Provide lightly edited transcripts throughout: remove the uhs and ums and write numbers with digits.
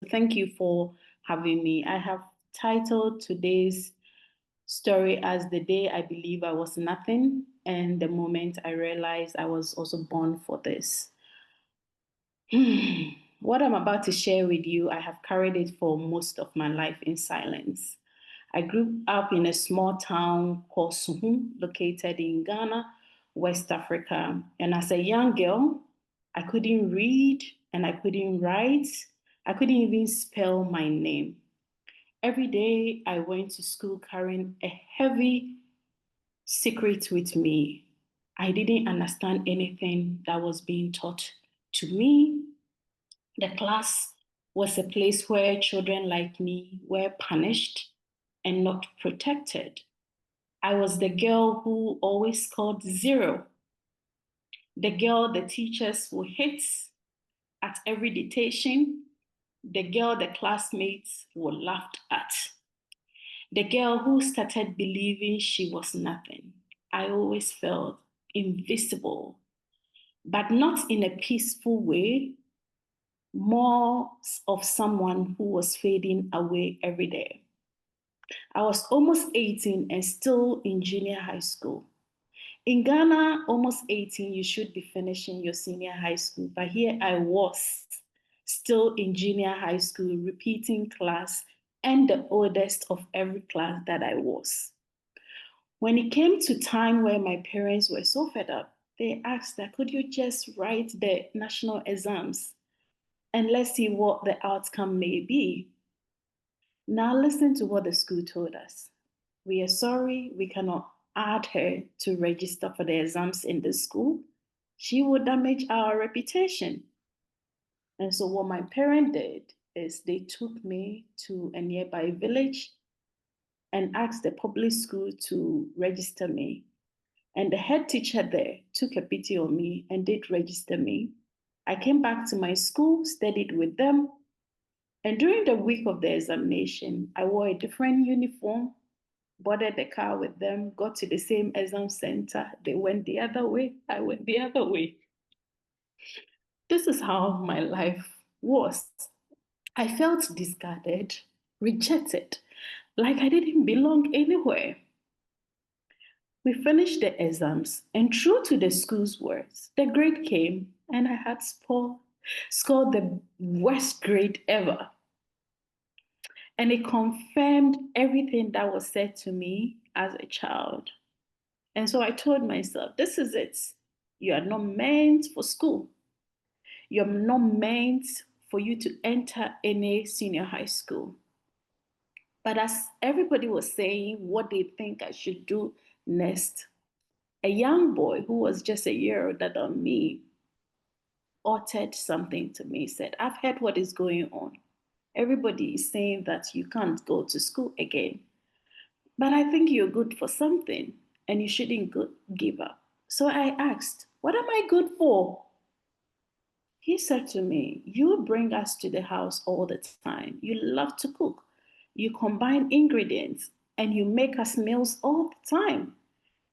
thank you for having me. I have titled today's story as The Day I Believe I Was Nothing and the Moment I Realized I Was Also Born for This. What I'm about to share with you, I have carried it for most of my life in silence. I grew up in a small town called Suhum, located in Ghana, West Africa. And as a young girl, I couldn't read and I couldn't write. I couldn't even spell my name. Every day I went to school carrying a heavy secret with me. I didn't understand anything that was being taught to me. The class was a place where children like me were punished and not protected. I was the girl who always scored zero, the girl the teachers would hit at every dictation, the girl the classmates would laugh at, the girl who started believing she was nothing. I always felt invisible, but not in a peaceful way, more of someone who was fading away every day. I was almost 18 and still in junior high school. In Ghana, almost 18, you should be finishing your senior high school. But here I was, still in junior high school, repeating class and the oldest of every class that I was. When it came to time where my parents were so fed up, they asked that could you just write the national exams and let's see what the outcome may be. Now listen to what the school told us. We are sorry we cannot add her to register for the exams in the school. She will damage our reputation. And so what my parents did is they took me to a nearby village and asked the public school to register me. And the head teacher there took a pity on me and did register me. I came back to my school, studied with them, and during the week of the examination, I wore a different uniform, boarded the car with them, got to the same exam center. They went the other way, I went the other way. This is how my life was. I felt discarded, rejected, like I didn't belong anywhere. We finished the exams, and true to the school's words, the grade came, and I had scored the worst grade ever. And it confirmed everything that was said to me as a child. And so I told myself, this is it. You are not meant for school. You're not meant for you to enter any senior high school. But as everybody was saying what they think I should do next, a young boy who was just a year older than me uttered something to me, said, I've heard what is going on. Everybody is saying that you can't go to school again. But I think you're good for something and you shouldn't give up. So I asked, what am I good for? He said to me, you bring us to the house all the time. You love to cook. You combine ingredients and you make us meals all the time.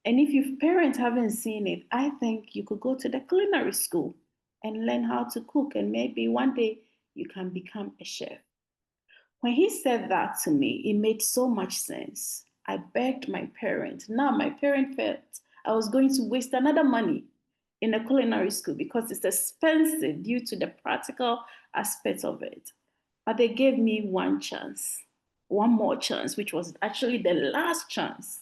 And if your parents haven't seen it, I think you could go to the culinary school and learn how to cook. And maybe one day you can become a chef. When he said that to me, it made so much sense. I begged my parents. Now my parents felt I was going to waste another money in a culinary school because it's expensive due to the practical aspect of it. But they gave me one chance, one more chance, which was actually the last chance.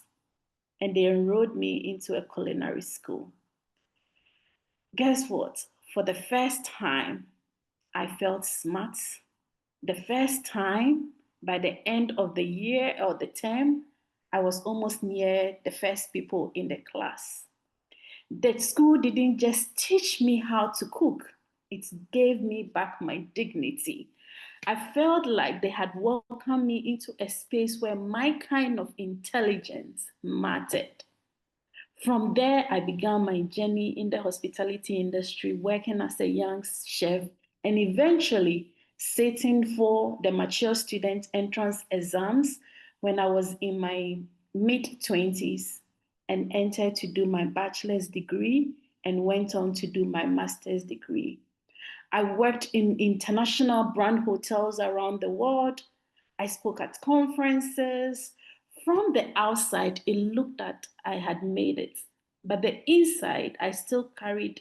And they enrolled me into a culinary school. Guess what? For the first time, I felt smart. The first time, by the end of the year or the term, I was almost near the first people in the class. The school didn't just teach me how to cook, it gave me back my dignity. I felt like they had welcomed me into a space where my kind of intelligence mattered. From there, I began my journey in the hospitality industry, working as a young chef, and eventually sitting for the mature student entrance exams when I was in my mid-20s and entered to do my bachelor's degree and went on to do my master's degree. I worked in international brand hotels around the world. I spoke at conferences. From the outside, it looked that I had made it. But the inside, I still carried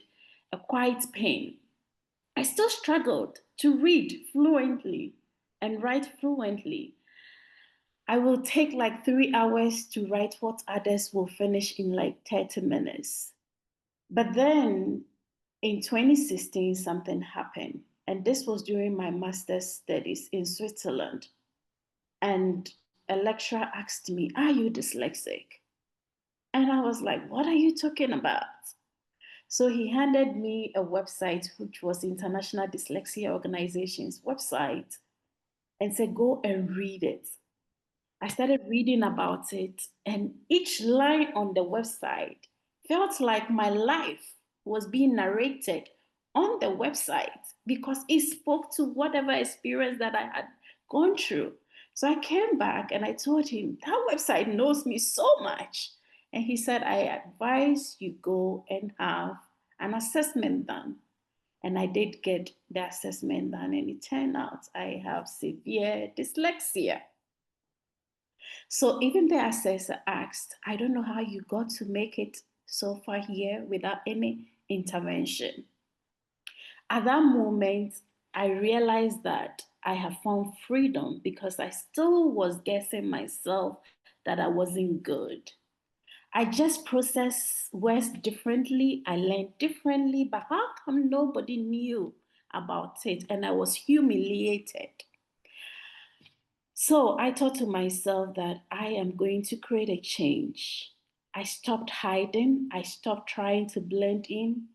a quiet pain. I still struggled to read fluently and write fluently. I will take like 3 hours to write what others will finish in like 30 minutes. But then in 2016, something happened. And this was during my master's studies in Switzerland. And a lecturer asked me, "Are you dyslexic?" And I was like, "What are you talking about?" So he handed me a website, which was International Dyslexia Organization's website, and said, "Go and read it." I started reading about it, and each line on the website felt like my life was being narrated on the website because it spoke to whatever experience that I had gone through. So I came back and I told him, "That website knows me so much." And he said, "I advise you go and have an assessment done." And I did get the assessment done, and it turned out I have severe dyslexia. So even the assessor asked, "I don't know how you got to make it so far here without any intervention." At that moment, I realized that I have found freedom because I still was guessing myself that I wasn't good. I just processed words differently. I learned differently, but how come nobody knew about it? And I was humiliated. So I thought to myself that I am going to create a change. I stopped hiding, I stopped trying to blend in,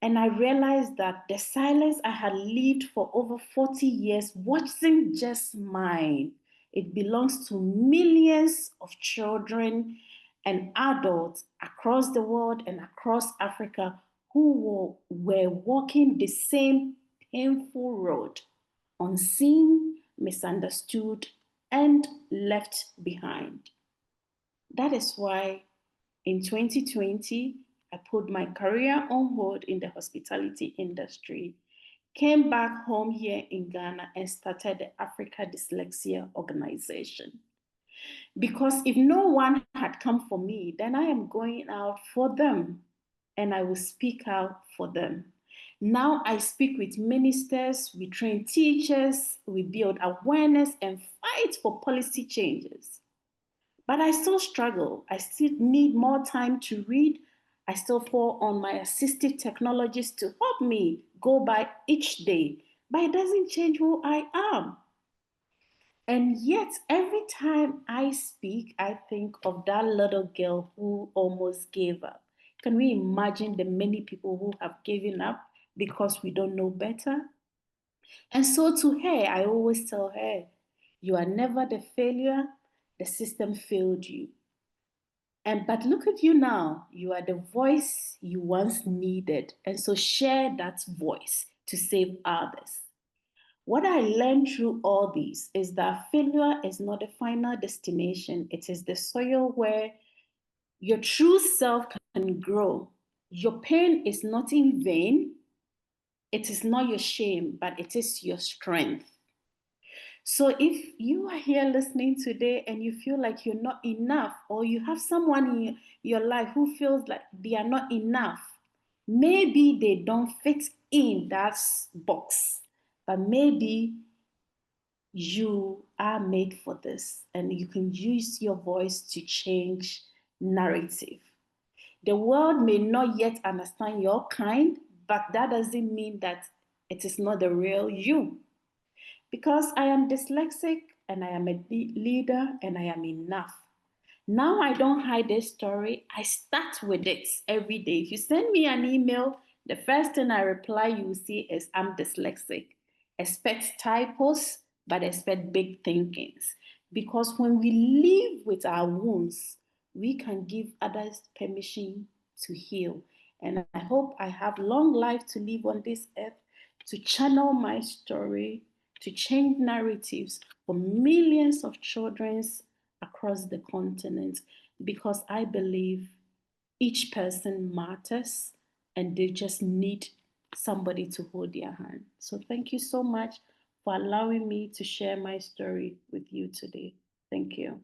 and I realized that the silence I had lived for over 40 years wasn't just mine. It belongs to millions of children and adults across the world and across Africa who were walking the same painful road, unseen, misunderstood, and left behind. That is why in 2020, I put my career on hold in the hospitality industry, came back home here in Ghana, and started the Africa Dyslexia Organization. Because if no one had come for me, then I am going out for them and I will speak out for them. Now I speak with ministers, we train teachers, we build awareness and fight for policy changes. But I still struggle. I still need more time to read. I still fall on my assistive technologies to help me go by each day. But it doesn't change who I am. And yet, every time I speak, I think of that little girl who almost gave up. Can we imagine the many people who have given up because we don't know better? And so to her, I always tell her, "You are never the failure, the system failed you." And but look at you now. You are the voice you once needed. And so share that voice to save others. What I learned through all this is that failure is not the final destination. It is the soil where your true self can grow. Your pain is not in vain. It is not your shame, but it is your strength. So if you are here listening today and you feel like you're not enough, or you have someone in your life who feels like they are not enough, maybe they don't fit in that box, but maybe you are made for this and you can use your voice to change narrative. The world may not yet understand your kind, but that doesn't mean that it is not the real you. Because I am dyslexic and I am a leader and I am enough. Now I don't hide this story. I start with it every day. If you send me an email, the first thing I reply you will see is, "I'm dyslexic." Expect typos, but expect big thinkings. Because when we live with our wounds, we can give others permission to heal. And I hope I have long life to live on this earth to channel my story, to change narratives for millions of children across the continent, because I believe each person matters and they just need somebody to hold their hand. So thank you so much for allowing me to share my story with you today. Thank you.